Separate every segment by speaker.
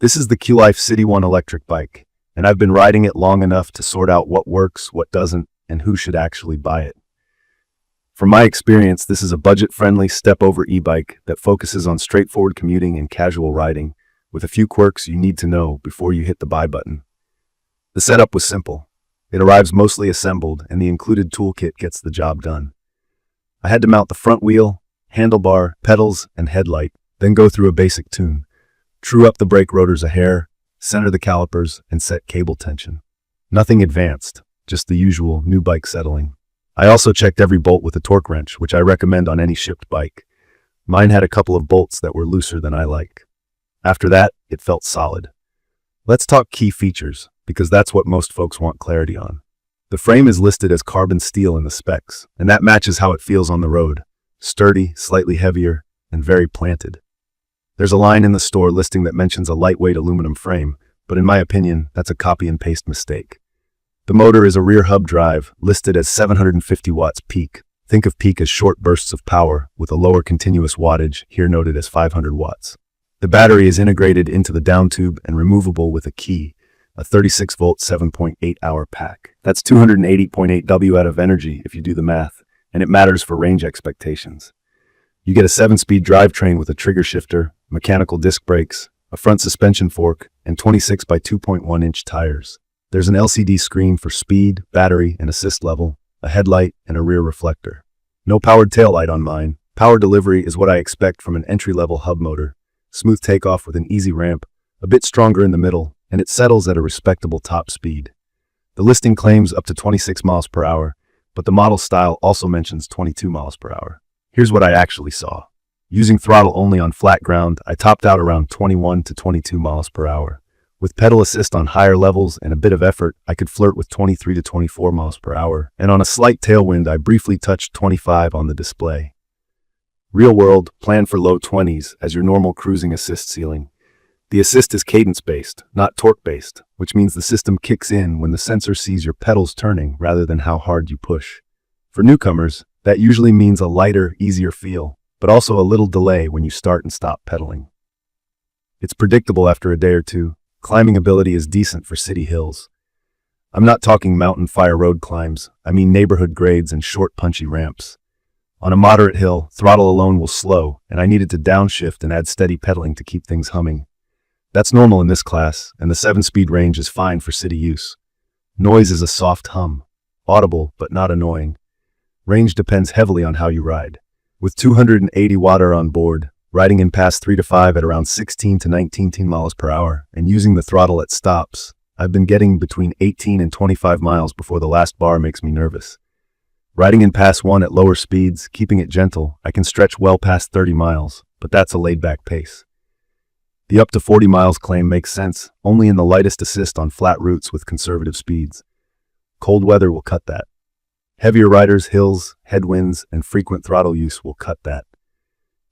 Speaker 1: This is the Qlife Cityone Electric Bike, and I've been riding it long enough to sort out what works, what doesn't, and who should actually buy it. From my experience, this is a budget-friendly step-over e-bike that focuses on straightforward commuting and casual riding, with a few quirks you need to know before you hit the buy button. The setup was simple. It arrives mostly assembled, and the included toolkit gets the job done. I had to mount the front wheel, handlebar, pedals, and headlight, then go through a basic tune. True up the brake rotors a hair, center the calipers, and set cable tension. Nothing advanced, just the usual new bike settling. I also checked every bolt with a torque wrench, which I recommend on any shipped bike. Mine had a couple of bolts that were looser than I like. After that, it felt solid. Let's talk key features, because that's what most folks want clarity on. The frame is listed as carbon steel in the specs, and that matches how it feels on the road. Sturdy, slightly heavier, and very planted. There's a line in the store listing that mentions a lightweight aluminum frame, but in my opinion, that's a copy and paste mistake. The motor is a rear hub drive, listed as 750 watts peak. Think of peak as short bursts of power, with a lower continuous wattage, here noted as 500 watts. The battery is integrated into the down tube and removable with a key, a 36-volt 7.8-hour pack. That's 280.8 W out of energy if you do the math, and it matters for range expectations. You get a 7-speed drivetrain with a trigger shifter, mechanical disc brakes, a front suspension fork, and 26 by 2.1-inch tires. There's an LCD screen for speed, battery, and assist level, a headlight, and a rear reflector. No powered taillight on mine. Power delivery is what I expect from an entry-level hub motor. Smooth takeoff with an easy ramp, a bit stronger in the middle, and it settles at a respectable top speed. The listing claims up to 26 miles per hour, but the model style also mentions 22 miles per hour. Here's what I actually saw. Using throttle only on flat ground, I topped out around 21 to 22 miles per hour. With pedal assist on higher levels and a bit of effort, I could flirt with 23 to 24 miles per hour, and on a slight tailwind, I briefly touched 25 on the display. Real world, plan for low 20s as your normal cruising assist ceiling. The assist is cadence-based, not torque-based, which means the system kicks in when the sensor sees your pedals turning rather than how hard you push. For newcomers, that usually means a lighter, easier feel, but also a little delay when you start and stop pedaling. It's predictable after a day or two. Climbing ability is decent for city hills. I'm not talking mountain fire road climbs, I mean neighborhood grades and short punchy ramps. On a moderate hill, throttle alone will slow, and I needed to downshift and add steady pedaling to keep things humming. That's normal in this class, and the 7-speed range is fine for city use. Noise is a soft hum, audible but not annoying. Range depends heavily on how you ride. With 280 watt on board, riding in pass 3 to 5 at around 16 to 19 miles per hour, and using the throttle at stops, I've been getting between 18 and 25 miles before the last bar makes me nervous. Riding in pass 1 at lower speeds, keeping it gentle, I can stretch well past 30 miles, but that's a laid-back pace. The up to 40 miles claim makes sense only in the lightest assist on flat routes with conservative speeds. Cold weather will cut that. Heavier riders, hills, headwinds, and frequent throttle use will cut that.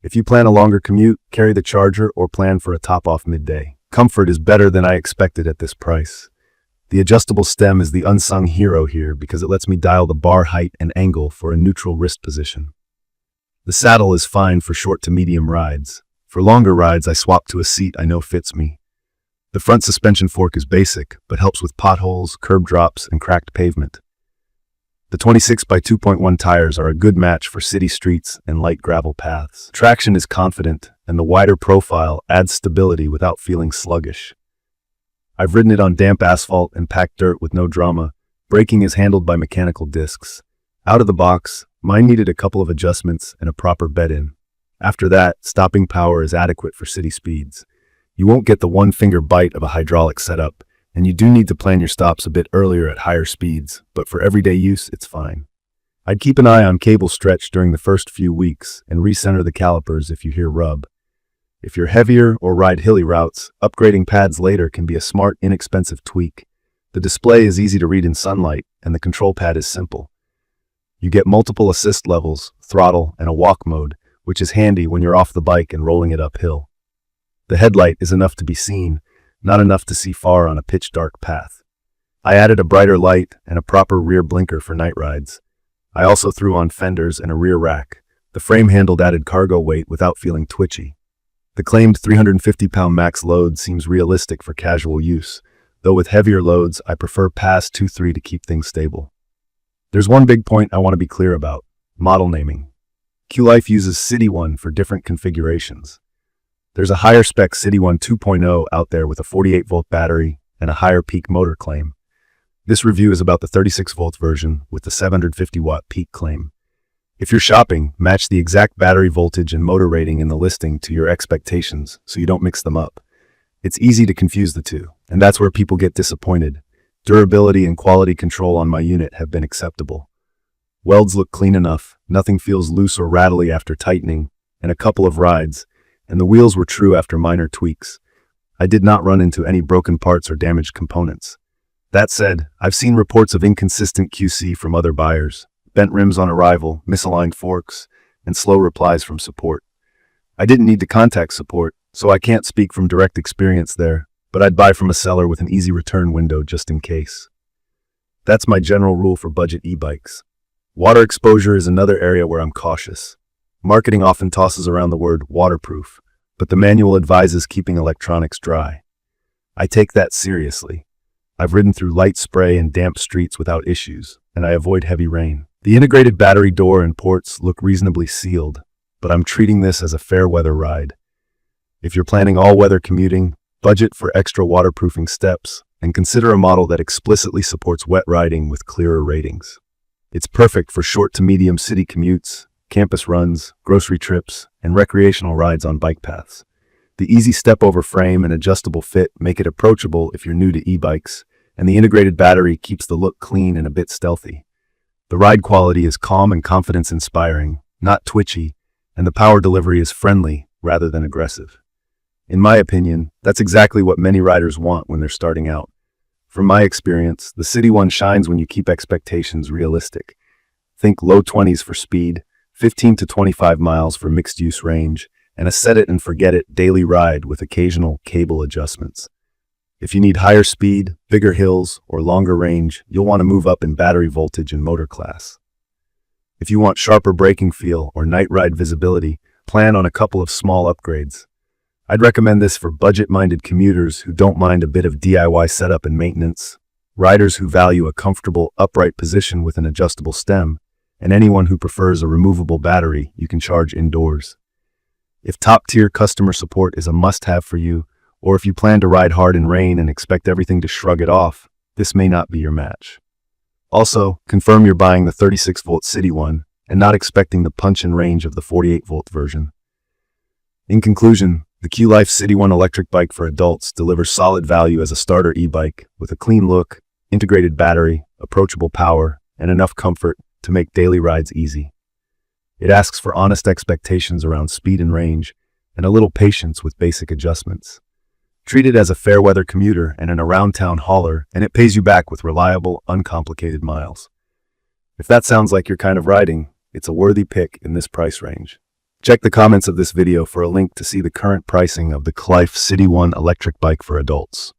Speaker 1: If you plan a longer commute, carry the charger or plan for a top-off midday. Comfort is better than I expected at this price. The adjustable stem is the unsung hero here because it lets me dial the bar height and angle for a neutral wrist position. The saddle is fine for short to medium rides. For longer rides, I swap to a seat I know fits me. The front suspension fork is basic, but helps with potholes, curb drops, and cracked pavement. The 26 by 2.1 tires are a good match for city streets and light gravel paths. Traction is confident, and the wider profile adds stability without feeling sluggish. I've ridden it on damp asphalt and packed dirt with no drama. Braking is handled by mechanical discs. Out of the box, mine needed a couple of adjustments and a proper bed-in. After that, stopping power is adequate for city speeds. You won't get the one-finger bite of a hydraulic setup, and you do need to plan your stops a bit earlier at higher speeds, but for everyday use, it's fine. I'd keep an eye on cable stretch during the first few weeks and recenter the calipers if you hear rub. If you're heavier or ride hilly routes, upgrading pads later can be a smart, inexpensive tweak. The display is easy to read in sunlight, and the control pad is simple. You get multiple assist levels, throttle, and a walk mode, which is handy when you're off the bike and rolling it uphill. The headlight is enough to be seen, not enough to see far on a pitch-dark path. I added a brighter light and a proper rear blinker for night rides. I also threw on fenders and a rear rack. The frame handled added cargo weight without feeling twitchy. The claimed 350-pound max load seems realistic for casual use, though with heavier loads, I prefer past 2.3 to keep things stable. There's one big point I want to be clear about: model naming. Qlife uses Cityone for different configurations. There's a higher spec Cityone 2.0 out there with a 48-volt battery and a higher peak motor claim. This review is about the 36-volt version with the 750-watt peak claim. If you're shopping, match the exact battery voltage and motor rating in the listing to your expectations so you don't mix them up. It's easy to confuse the two, and that's where people get disappointed. Durability and quality control on my unit have been acceptable. Welds look clean enough, nothing feels loose or rattly after tightening, and a couple of rides, and the wheels were true after minor tweaks. I did not run into any broken parts or damaged components. That said, I've seen reports of inconsistent QC from other buyers, bent rims on arrival, misaligned forks, and slow replies from support. I didn't need to contact support, so I can't speak from direct experience there, but I'd buy from a seller with an easy return window just in case. That's my general rule for budget e-bikes. Water exposure is another area where I'm cautious. Marketing often tosses around the word waterproof, but the manual advises keeping electronics dry. I take that seriously. I've ridden through light spray and damp streets without issues, and I avoid heavy rain. The integrated battery door and ports look reasonably sealed, but I'm treating this as a fair weather ride. If you're planning all-weather commuting, budget for extra waterproofing steps, and consider a model that explicitly supports wet riding with clearer ratings. It's perfect for short to medium city commutes, campus runs, grocery trips, and recreational rides on bike paths. The easy step-over frame and adjustable fit make it approachable if you're new to e-bikes, and the integrated battery keeps the look clean and a bit stealthy. The ride quality is calm and confidence-inspiring, not twitchy, and the power delivery is friendly rather than aggressive. In my opinion, that's exactly what many riders want when they're starting out. From my experience, the Cityone shines when you keep expectations realistic. Think low 20s for speed, 15 to 25 miles for mixed-use range, and a set-it-and-forget-it daily ride with occasional cable adjustments. If you need higher speed, bigger hills, or longer range, you'll want to move up in battery voltage and motor class. If you want sharper braking feel or night ride visibility, plan on a couple of small upgrades. I'd recommend this for budget-minded commuters who don't mind a bit of DIY setup and maintenance, riders who value a comfortable, upright position with an adjustable stem, and anyone who prefers a removable battery you can charge indoors. If top-tier customer support is a must-have for you, or if you plan to ride hard in rain and expect everything to shrug it off, this may not be your match. Also, confirm you're buying the 36-volt Cityone and not expecting the punch and range of the 48-volt version. In conclusion, the Qlife Cityone Electric Bike for adults delivers solid value as a starter e-bike with a clean look, integrated battery, approachable power, and enough comfort to make daily rides easy. It asks for honest expectations around speed and range, and a little patience with basic adjustments. Treat it as a fair-weather commuter and an around-town hauler, and it pays you back with reliable, uncomplicated miles. If that sounds like your kind of riding, it's a worthy pick in this price range. Check the comments of this video for a link to see the current pricing of the Qlife Cityone Electric Bike for adults.